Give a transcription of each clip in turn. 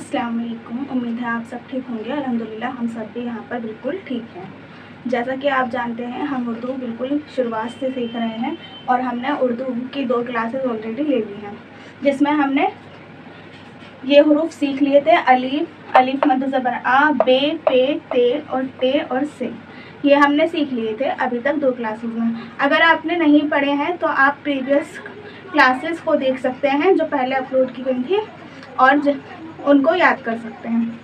अस्सलाम वालेकुम। उम्मीद है आप सब ठीक होंगे। अल्हम्दुलिल्लाह हम सब भी यहाँ पर बिल्कुल ठीक हैं। जैसा कि आप जानते हैं हम उर्दू बिल्कुल शुरुआत से सीख रहे हैं और हमने उर्दू की 2 क्लासेस ऑलरेडी ले ली हैं, जिसमें हमने ये हुरूफ सीख लिए थे। अलिफ मद ज़बर आ, बे, पे, ते और से। ये हमने सीख लिए थे अभी तक 2 क्लासेस में। अगर आपने नहीं पढ़े हैं तो आप प्रीवियस क्लासेस को देख सकते हैं जो पहले अपलोड की गई थी और उनको याद कर सकते हैं।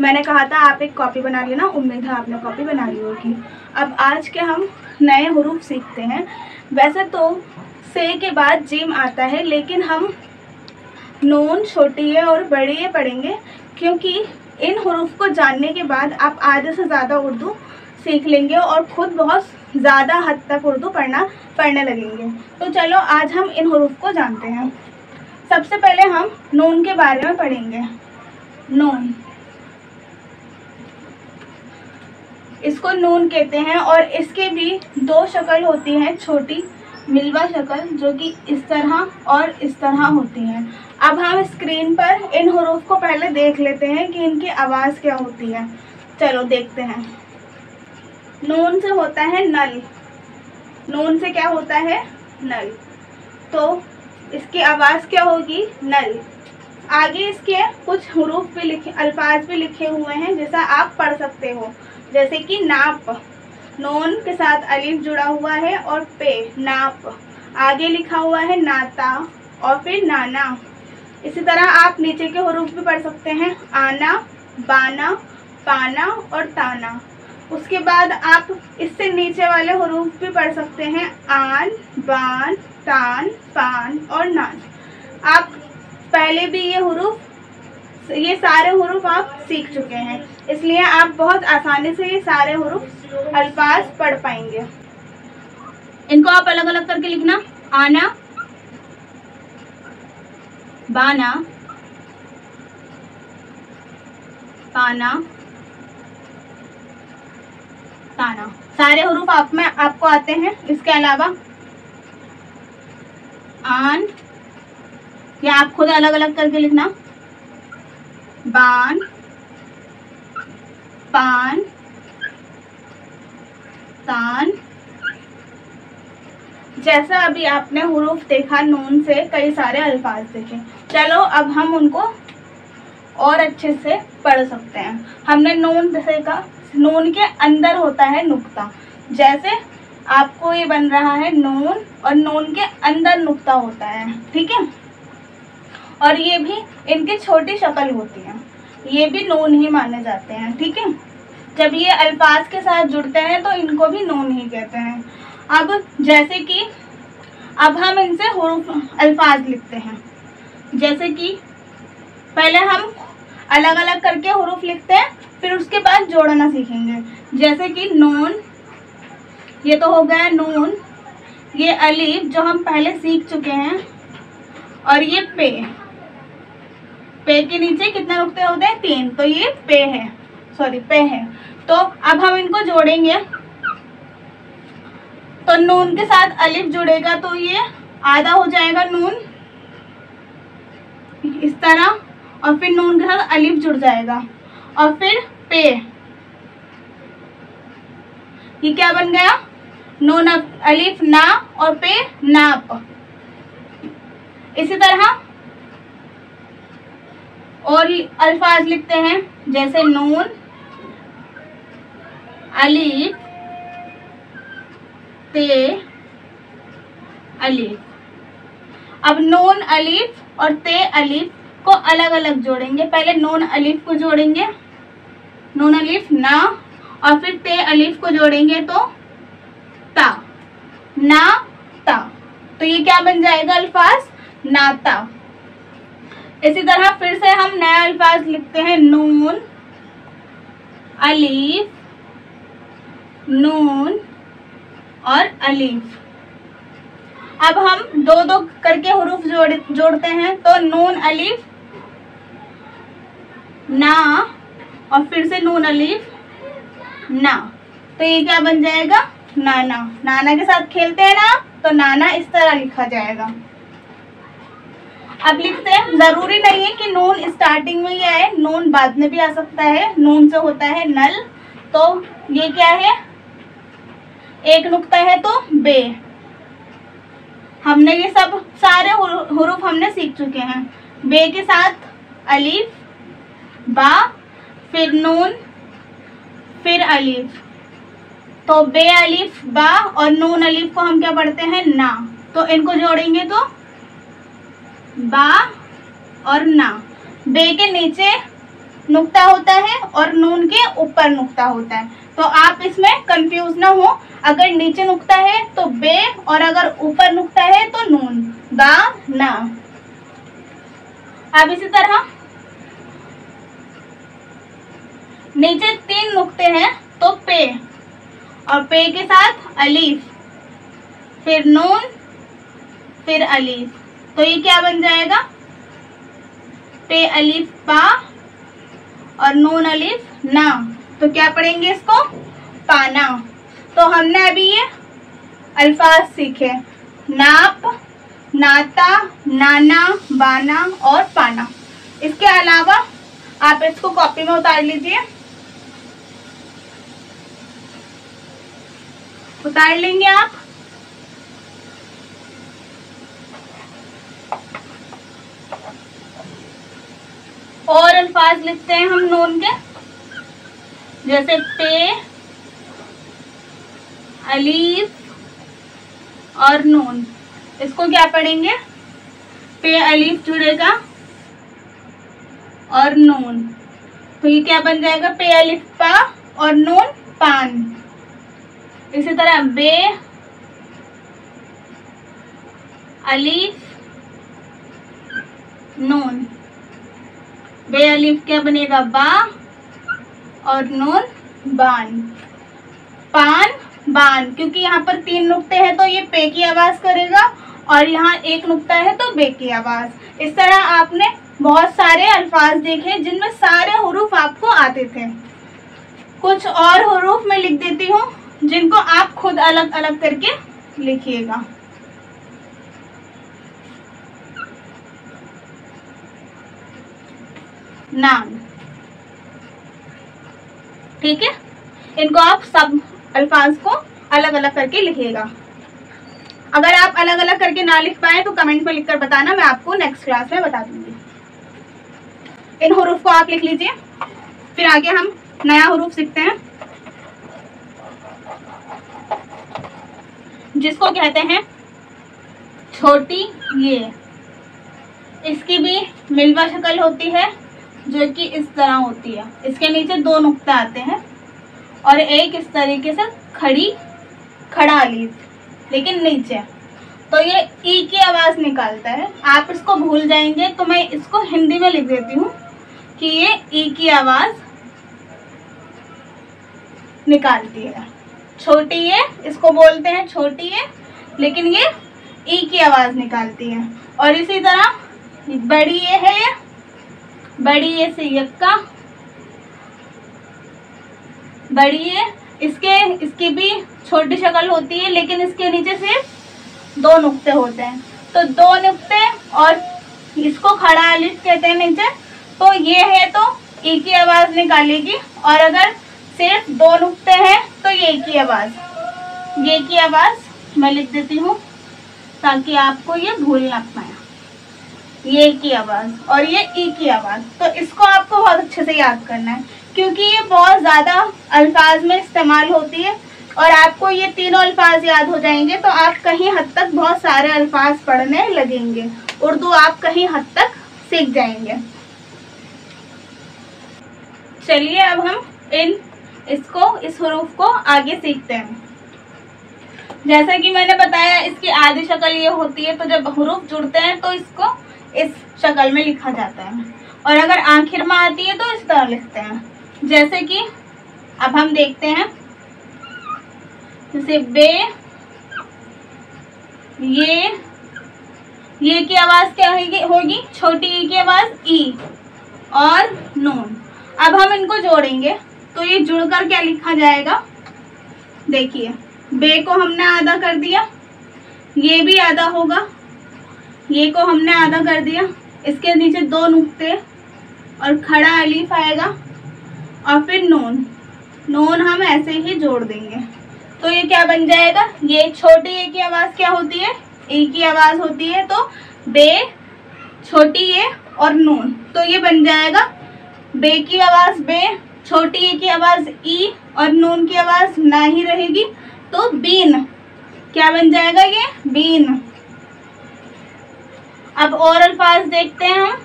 मैंने कहा था आप एक कॉपी बना लेना, उम्मीद है आपने कॉपी बना ली होगी। अब आज के हम नए हुरूफ सीखते हैं। वैसे तो से के बाद जीम आता है, लेकिन हम नून, छोटी ए और बड़ी ए पढ़ेंगे, क्योंकि इन हुरूफ को जानने के बाद आप आधे से ज़्यादा उर्दू सीख लेंगे और ख़ुद बहुत ज़्यादा हद तक उर्दू पढ़ने लगेंगे। तो चलो आज हम इन हुरूफ को जानते हैं। सबसे पहले हम नून के बारे में पढ़ेंगे। नून, इसको नून कहते हैं और इसके भी 2 शक्ल होती हैं। छोटी मिलवा शक्ल जो कि इस तरह और इस तरह होती हैं। अब हम स्क्रीन पर इन हुरूफ को पहले देख लेते हैं कि इनकी आवाज़ क्या होती है। चलो देखते हैं। नून से होता है नल। नून से क्या होता है? नल। तो इसकी आवाज़ क्या होगी? नल। आगे इसके कुछ हुरूफ भी लिखे, अल्फाज भी लिखे हुए हैं जैसा आप पढ़ सकते हो, जैसे कि नाप। नून के साथ अलिफ जुड़ा हुआ है और पे, नाप। आगे लिखा हुआ है नाता और फिर नाना। इसी तरह आप नीचे के हुरूफ भी पढ़ सकते हैं, आना, बाना, पाना और ताना। उसके बाद आप इससे नीचे वाले हुरूफ भी पढ़ सकते हैं, आन, बान, तान, पान और नान। आप पहले भी ये सारे हुरूफ आप सीख चुके हैं, इसलिए आप बहुत आसानी से ये सारे हुरूफ अल्फाज पढ़ पाएंगे। इनको आप अलग अलग करके लिखना। आना, बाना, पाना, ताना। सारे हुरूफ आपको आते हैं। इसके अलावा आन, या आप खुद अलग अलग करके लिखना। बान, पान, तान। जैसा अभी आपने हुरूफ देखा, नून से कई सारे अल्फाज देखे। चलो अब हम उनको और अच्छे से पढ़ सकते हैं। हमने नून देखा, नून के अंदर होता है नुक्ता। जैसे आपको ये बन रहा है नून और नून के अंदर नुक्ता होता है, ठीक है। और ये भी इनकी छोटी शक्ल होती है, ये भी नून ही माने जाते हैं, ठीक है। जब ये अल्फाज के साथ जुड़ते हैं तो इनको भी नून ही कहते हैं। अब जैसे कि अब हम इनसे हुरूफ अल्फाज लिखते हैं। जैसे कि पहले हम अलग अलग करके हुरूफ लिखते हैं, फिर उसके बाद जोड़ना सीखेंगे। जैसे कि नून, ये तो हो गया नून। ये अलीफ जो हम पहले सीख चुके हैं, और ये पे। पे के नीचे कितने नुक्ते होते हैं? 3। तो ये पे है। तो अब हम इनको जोड़ेंगे। तो नून के साथ अलिफ जुड़ेगा तो ये आधा हो जाएगा नून, इस तरह। और फिर नून के साथ अलिफ जुड़ जाएगा और फिर पे। ये क्या बन गया? नून, अलिफ, ना और पे, नाप। इसी तरह और अल्फाज लिखते हैं, जैसे नून, अलिफ, ते, अलिफ। अब नून अलिफ और ते अलिफ को अलग अलग जोड़ेंगे। पहले नून अलिफ को जोड़ेंगे, नून अलिफ ना, और फिर ते अलिफ को जोड़ेंगे तो ता, ना ता। तो ये क्या बन जाएगा अल्फाज? नाता। इसी तरह फिर से हम नया अल्फाज लिखते हैं, नून, अलिफ, नून और अलिफ। अब हम 2-2 करके हुरूफ जोड़ते हैं। तो नून अलिफ, ना, और फिर से नून अलिफ, ना। तो ये क्या बन जाएगा? नाना। नाना के साथ खेलते हैं ना, तो नाना इस तरह लिखा जाएगा। अब लिखते हैं, जरूरी नहीं है कि नून स्टार्टिंग में ही आए, नून बाद में भी आ सकता है। नून से होता है नल, तो ये क्या है, एक नुक्ता है तो बे। हमने ये सब सारे हुरूफ हमने सीख चुके हैं। बे के साथ अलीफ, बा, फिर नून, फिर अलीफ। तो बे अलीफ बा और नून अलीफ को हम क्या पढ़ते हैं, ना। तो इनको जोड़ेंगे तो बा और ना। बे के नीचे नुक्ता होता है और नून के ऊपर नुक्ता होता है, तो आप इसमें कंफ्यूज ना हो। अगर नीचे नुक्ता है तो बे और अगर ऊपर नुक्ता है तो नून, बा ना। अब इसी तरह नीचे 3 नुक्ते हैं तो पे, और पे के साथ अलीफ, फिर नून, फिर अलीफ। तो ये क्या बन जाएगा, पे अलीफ पा और नून अलीफ ना। तो क्या पढ़ेंगे इसको, पाना। तो हमने अभी ये अल्फाज सीखे, नाप, नाता, नाना, बाना और पाना। इसके अलावा आप इसको कॉपी में उतार लीजिए, उतार लेंगे आप। और अल्फाज लिखते हैं हम नून के, जैसे पे, अलीफ और नून। इसको क्या पढ़ेंगे, पे अलीफ जुड़ेगा और नून, तो ये क्या बन जाएगा, पे अलीफ पा और नून पान। इसी तरह बे अलीफ नून, बे अलीफ क्या बनेगा, बा और नून बान। पान बान, क्योंकि यहाँ पर 3 नुक्ते हैं तो ये पे की आवाज करेगा और यहाँ 1 नुक्ता है तो बे की आवाज। इस तरह आपने बहुत सारे अल्फाज देखे जिनमें सारे हुरूफ आपको आते थे। कुछ और हुरूफ मैं लिख देती हूँ जिनको आप खुद अलग अलग करके लिखिएगा। नान, ठीक है, इनको आप सब अल्फाज को अलग अलग करके लिखिएगा। अगर आप अलग अलग करके ना लिख पाए तो कमेंट में लिखकर बताना, मैं आपको नेक्स्ट क्लास में बता दूंगी। इन हुरूफ को आप लिख लीजिए, फिर आगे हम नया हुरूफ सीखते हैं जिसको कहते हैं छोटी ये। इसकी भी मिलवा शक्ल होती है जो कि इस तरह होती है। इसके नीचे 2 नुक्ते आते हैं और एक इस तरीके से खड़ा अलीफ, लेकिन नीचे। तो ये ई की आवाज निकालता है। आप इसको भूल जाएंगे तो मैं इसको हिंदी में लिख देती हूँ कि ये ई की आवाज निकालती है। छोटी ये, इसको बोलते हैं छोटी ये, लेकिन ये ई की आवाज निकालती है। और इसी तरह बड़ी ये है, ये बड़ी ये से यक्का, बड़ी ये, इसकी भी छोटी शक्ल होती है लेकिन इसके नीचे सिर्फ 2 नुक्ते होते हैं। तो 2 नुक्ते और इसको खड़ा अलिफ कहते हैं नीचे। तो ये है तो ई की आवाज निकालेगी, और अगर सिर्फ 2 नुक्ते हैं तो ये की आवाज मैं लिख देती हूँ ताकि आपको ये भूल ना पाए। ये की आवाज और ये ई की आवाज, तो इसको आपको बहुत अच्छे से याद करना है क्योंकि ये बहुत ज़्यादा अल्फाज में इस्तेमाल होती है। और आपको ये तीनों अल्फाज याद हो जाएंगे तो आप कहीं हद तक बहुत सारे अल्फाज पढ़ने लगेंगे। उर्दू आप कहीं हद तक सीख जाएंगे। चलिए अब हम इस हुरूफ को आगे सीखते हैं। जैसा कि मैंने बताया इसकी आधी शक्ल ये होती है, तो जब हुरूफ जुड़ते हैं तो इसको इस शक्ल में लिखा जाता है, और अगर आखिर में आती है तो इस तरह लिखते हैं। जैसे कि अब हम देखते हैं, जैसे बे, ये की आवाज क्या होगी, छोटी ई की आवाज ई, और नून। अब हम इनको जोड़ेंगे तो ये जुड़कर क्या लिखा जाएगा, देखिए बे को हमने आधा कर दिया, ये भी आधा होगा, ये को हमने आधा कर दिया, इसके नीचे 2 नुक्ते और खड़ा अलीफ आएगा और फिर नून, नून हम ऐसे ही जोड़ देंगे। तो ये क्या बन जाएगा, ये छोटी ए की आवाज़ क्या होती है, ए की आवाज़ होती है, तो बे, छोटी ए और नून, तो ये बन जाएगा बे की आवाज़ बे, छोटी ए की आवाज़ ई और नून की आवाज़ ना ही रहेगी, तो बीन। क्या बन जाएगा ये, बीन। अब और अल्फाज देखते हैं हम,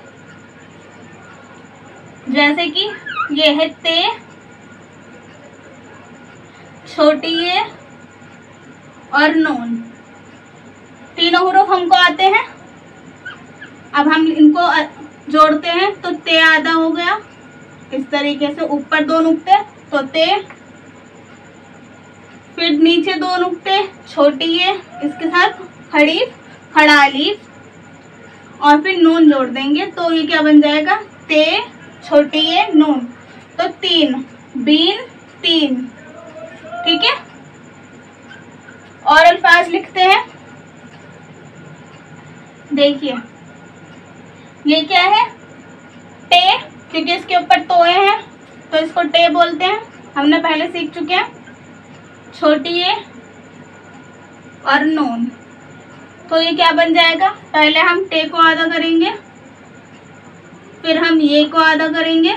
जैसे कि ये है ते, छोटी ए और नून, तीनों हुरूफ हमको आते हैं। अब हम इनको जोड़ते हैं, तो ते आधा हो गया इस तरीके से, ऊपर 2 नुक्ते तो ते, फिर नीचे 2 नुक्ते छोटी ए, इसके साथ खड़ा अलीफ और फिर नून जोड़ देंगे, तो ये क्या बन जाएगा, ते, छोटी ए, नून, तो 3, बीन 3। ठीक है, और अल्फाज लिखते हैं। देखिए ये क्या है, टे, क्योंकि इसके ऊपर तोए हैं तो इसको टे बोलते हैं, हमने पहले सीख चुके हैं। छोटी ए और नून, तो ये क्या बन जाएगा, पहले हम टे को आधा करेंगे, फिर हम ये को आधा करेंगे,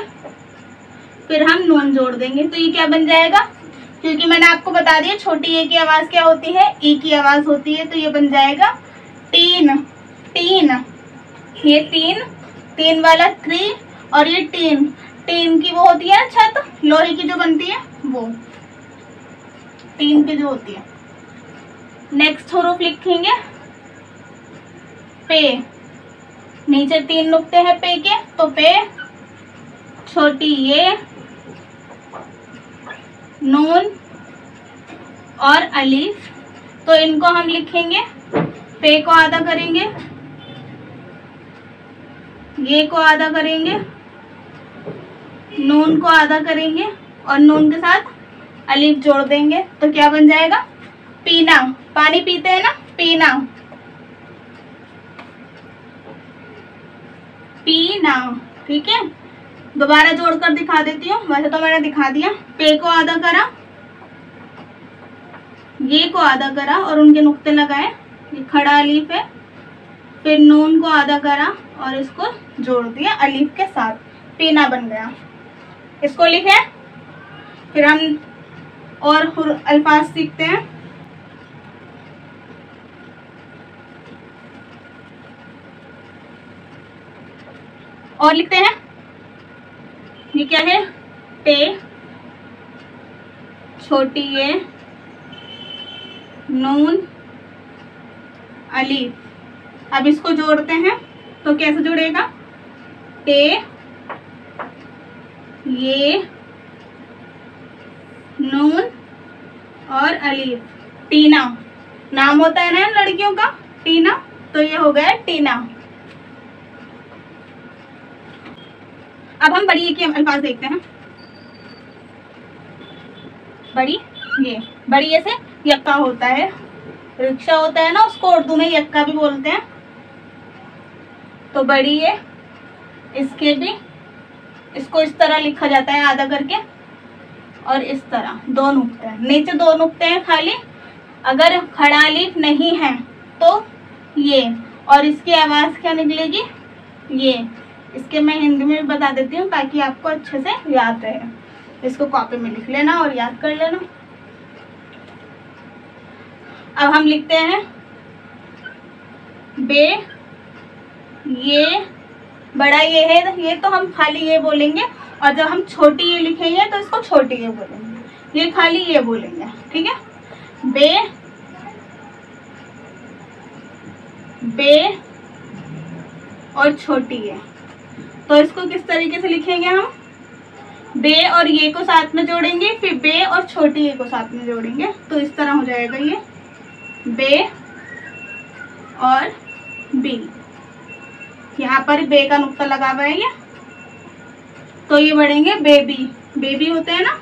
फिर हम नून जोड़ देंगे, तो ये क्या बन जाएगा, क्योंकि मैंने आपको बता दिया छोटी ए की आवाज़ क्या होती है, ई की आवाज़ होती है, तो ये बन जाएगा 3, ये 3 वाला 3 और ये 3 की वो होती है छत, लोहे की जो बनती है वो, 3 की जो होती है। नेक्स्ट हुरूफ लिखेंगे पे, नीचे 3 नुक्ते हैं पे के, तो पे, छोटी ये, नून और अलीफ, तो इनको हम लिखेंगे, पे को आधा करेंगे, ये को आधा करेंगे, नून को आधा करेंगे और नून के साथ अलीफ जोड़ देंगे, तो क्या बन जाएगा, पीना, पानी पीते हैं ना, पीना, पीना। ठीक है, दोबारा जोड़कर दिखा देती हूँ, वैसे तो मैंने दिखा दिया। पे को आधा करा, ये को आधा करा और उनके नुक्ते लगाए, ये खड़ा अलीफ है, फिर नून को आधा करा और इसको जोड़ दिया अलीफ के साथ, पीना बन गया। इसको लिखे, फिर हम और अल्फाज सीखते हैं। और लिखते हैं, ये क्या है, टे, छोटी ए, नून, अलीफ। अब इसको जोड़ते हैं, तो कैसे जुड़ेगा, टे, ये, नून और अलीफ, टीना, नाम होता है ना लड़कियों का, टीना, तो ये हो गया टीना। अब हम बड़ी ए के अल्फाज देखते हैं। बड़ी ए से यक्का होता है, रिक्शा होता है ना, उसको उर्दू में यक्का भी बोलते हैं, तो बड़ी ए, इसको इस तरह लिखा जाता है आधा करके, और इस तरह 2 नुक्ते हैं, नीचे 2 नुक्ते हैं खाली, अगर खड़ा अलीफ नहीं है तो ये, और इसकी आवाज़ क्या निकलेगी, ये। इसके मैं हिंदी में भी बता देती हूँ ताकि आपको अच्छे से याद रहे, इसको कॉपी में लिख लेना और याद कर लेना। अब हम लिखते हैं बे, ये, बड़ा ये है, ये तो हम खाली ये बोलेंगे, और जब हम छोटी ये लिखेंगे तो इसको छोटी ये बोलेंगे, ये खाली ये बोलेंगे। ठीक है, बे और छोटी ये, तो इसको किस तरीके से लिखेंगे हम, बे और ये को साथ में जोड़ेंगे, फिर बे और छोटी ये को साथ में जोड़ेंगे, तो इस तरह हो जाएगा ये बे और बी। यहाँ पर बे का नुक्ता लगा हुआ है ये, तो ये बढ़ेंगे बेबी होते हैं ना,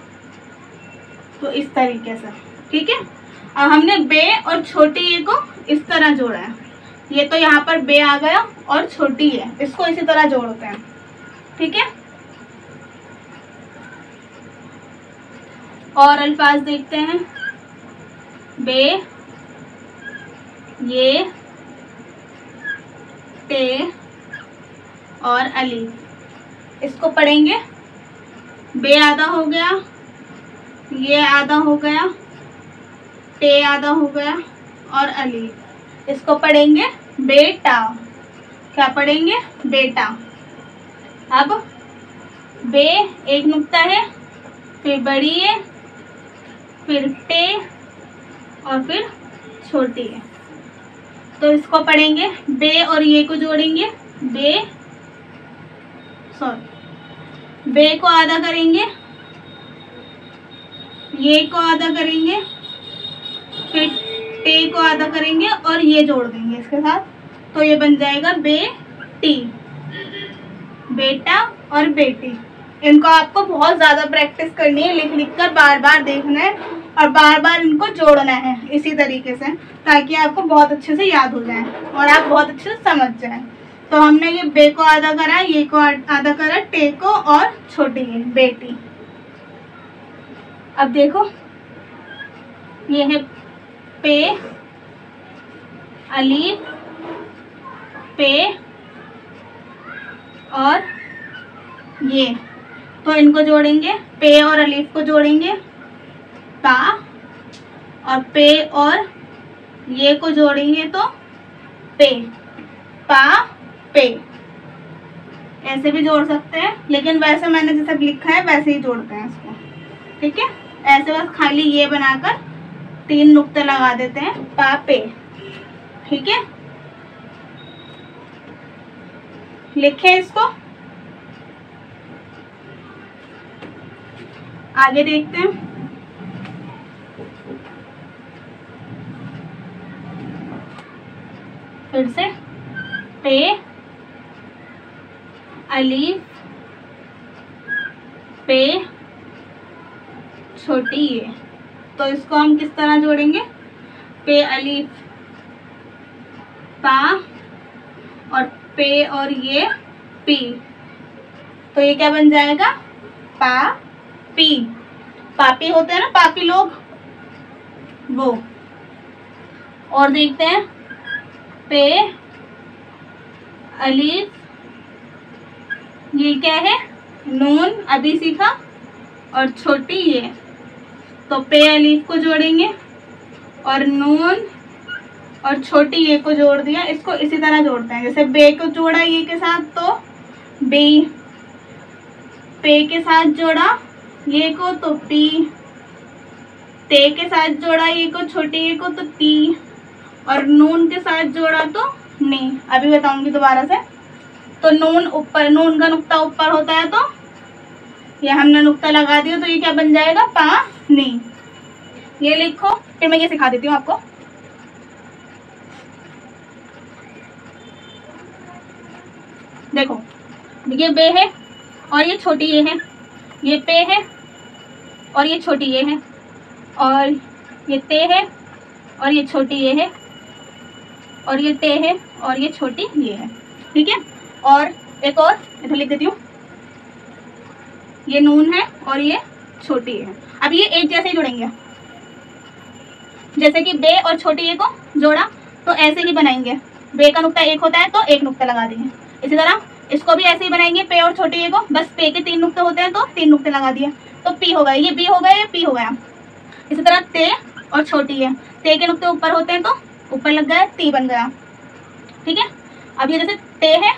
तो इस तरीके से। ठीक है, अब हमने बे और छोटी ये को इस तरह जोड़ा है, ये तो यहाँ पर बे आ गया और छोटी है, इसको इसी तरह जोड़ते हैं। ठीक है, और अल्फाज देखते हैं। बे, ये, टे और अलीफ, इसको पढ़ेंगे। बे आधा हो गया, ये आधा हो गया, टे आधा हो गया और अलीफ, इसको पढ़ेंगे बेटा। क्या पढ़ेंगे? बेटा। अब बे एक नुक्ता है, फिर बड़ी है, फिर टे और फिर छोटी है, तो इसको पढ़ेंगे। बे और ये को जोड़ेंगे, बे को आधा करेंगे, ये को आधा करेंगे, फिर टे को आधा करेंगे और ये जोड़ देंगे इसके साथ, तो ये बन जाएगा बेटी। बेटा और बेटी, इनको आपको बहुत ज़्यादा प्रैक्टिस करनी है, लिख लिख कर बार बार देखना है और बार बार इनको जोड़ना है इसी तरीके से, ताकि आपको बहुत अच्छे से याद हो जाए और आप बहुत अच्छे से समझ जाएं। तो हमने ये बे को आधा करा, ये को आधा करा, टे को और छोटी है बेटी। अब देखो, ये है पे, अलीफ, पे और ये, तो इनको जोड़ेंगे। पे और अलीफ को जोड़ेंगे पा, और पे और ये को जोड़ेंगे तो पे, पा पे। ऐसे भी जोड़ सकते हैं, लेकिन वैसे मैंने जैसे लिखा है वैसे ही जोड़ते हैं इसको। ठीक है, ऐसे बस खाली ये बनाकर 3 नुक्ते लगा देते हैं, पा पे। ठीक है, लिखें इसको, आगे देखते हैं। फिर से पे, अलीफ, पे, छोटी ये, तो इसको हम किस तरह जोड़ेंगे? पे अलीफ पा और पे और ये पी, तो ये क्या बन जाएगा? पा पी। पापी होते हैं ना पापी लोग, वो। और देखते हैं, पे अलीफ, ये क्या है? नून, अभी सीखा, और छोटी ये, तो पे अलीफ को जोड़ेंगे और नून और छोटी ये को जोड़ दिया। इसको इसी तरह जोड़ते हैं, जैसे बे को जोड़ा ये के साथ तो बी, पे के साथ जोड़ा ये को तो पी, ते के साथ जोड़ा ये को, छोटी ये को, तो ती, और नून के साथ जोड़ा तो नी। अभी बताऊंगी दोबारा से। तो नून ऊपर, नून का नुक्ता ऊपर होता है, तो ये हमने नुक्ता लगा दिया, तो ये क्या बन जाएगा? पा नी। ये लिखो, फिर मैं ये सिखा देती हूँ आपको। देखो, ये बे है और ये छोटी ये है, ये पे है और ये छोटी ये है, और ये ते है और ये छोटी ये है, और ये टे है और ये छोटी ये है। ठीक है, और एक और इधर लिख देती हूँ, ये नून है और ये छोटी है। अब ये एक जैसे ही जुड़ेंगे, जैसे कि बे और छोटी ये को जोड़ा तो ऐसे ही बनाएंगे। बे का नुक्ता एक होता है तो एक नुक्ता लगा देंगे। इसी तरह इसको भी ऐसे ही बनाएंगे, पे और छोटी ये को, बस पे के 3 नुक्ते होते हैं तो 3 नुक्ते लगा दिए, तो पी हो गया। ये बी हो गया, ये पी हो गया। इसी तरह ते और छोटी है, ते के नुक्ते ऊपर होते हैं तो ऊपर लग गया, ती बन गया। ठीक है, अब ये जैसे ते है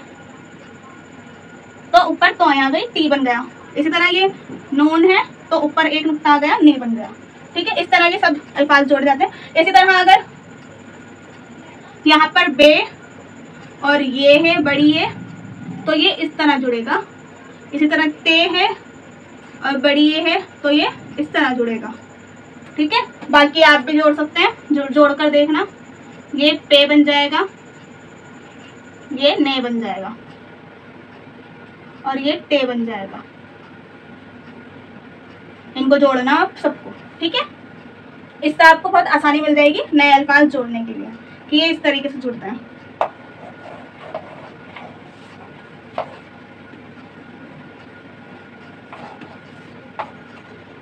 तो ऊपर तो आ गई, टी बन गया। इसी तरह ये नून है तो ऊपर एक नुक्ता आ गया, नी बन गया। ठीक है, इस तरह के सब अल्फाज जोड़ जाते हैं। इसी तरह अगर यहाँ पर बे और ये है बड़ी है तो ये इस तरह जुड़ेगा। इसी तरह ते है और बड़ी ये है तो ये इस तरह जुड़ेगा। ठीक है, बाकी आप भी जोड़ सकते हैं, जोड़ कर देखना। ये पे बन जाएगा, ये ने बन जाएगा और ये टे बन जाएगा। इनको जोड़ना आप सबको। ठीक है, इससे आपको बहुत आसानी मिल जाएगी नए अल्फाज जोड़ने के लिए कि ये इस तरीके से जुड़ते हैं।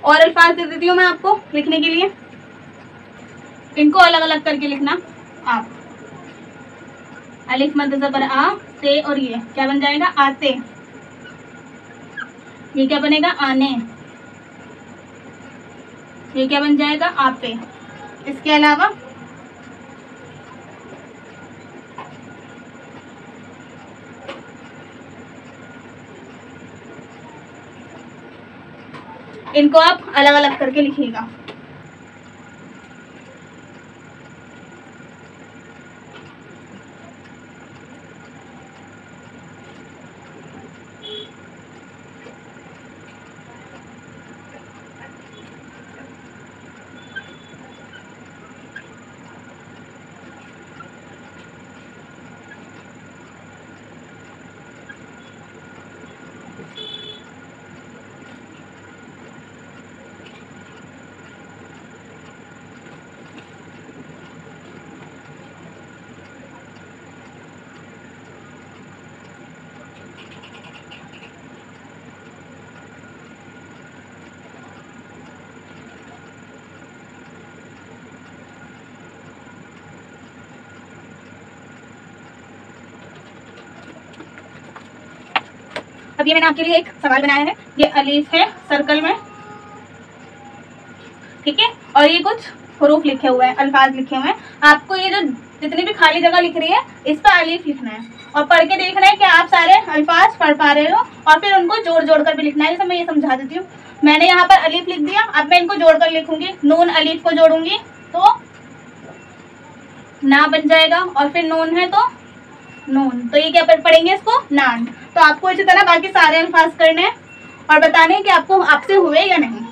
और अल्फाज दे देती हूँ मैं आपको लिखने के लिए, इनको अलग अलग करके लिखना आप। अलिफ मद ज़बर आ, ते, और ये क्या बन जाएगा? आते। ये क्या बनेगा? आने। ये क्या बन जाएगा? आपे। इसके अलावा इनको आप अलग अलग करके लिखिएगा। अब ये मैंने आपके लिए एक सवाल बनाया है। ये अलीफ है सर्कल में, ठीक है, और ये कुछ हरूफ लिखे हुए हैं, अल्फाज लिखे हुए हैं। आपको ये जो जितनी भी खाली जगह लिख रही है इस पर अलीफ लिखना है और पढ़ के देखना है कि आप सारे अल्फाज पढ़ पा रहे हो, और फिर उनको जोड़ जोड़ कर भी लिखना है। जैसे मैं ये समझा देती हूँ, मैंने यहाँ पर अलीफ लिख दिया, अब मैं इनको जोड़ कर लिखूंगी। नून अलीफ को जोड़ूंगी तो ना बन जाएगा, और फिर नून है तो नून, तो ये क्या पढ़ेंगे इसको? नान। तो आपको इसी तरह बाकी सारे अल्फाज करने हैं और बताने हैं कि आपको आपसे हुए या नहीं।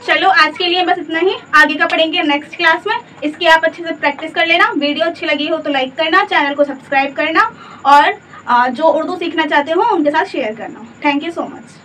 चलो आज के लिए बस इतना ही, आगे का पढ़ेंगे नेक्स्ट क्लास में। इसकी आप अच्छे से प्रैक्टिस कर लेना। वीडियो अच्छी लगी हो तो लाइक करना, चैनल को सब्सक्राइब करना, और जो उर्दू सीखना चाहते हो उनके साथ शेयर करना। Thank you so much.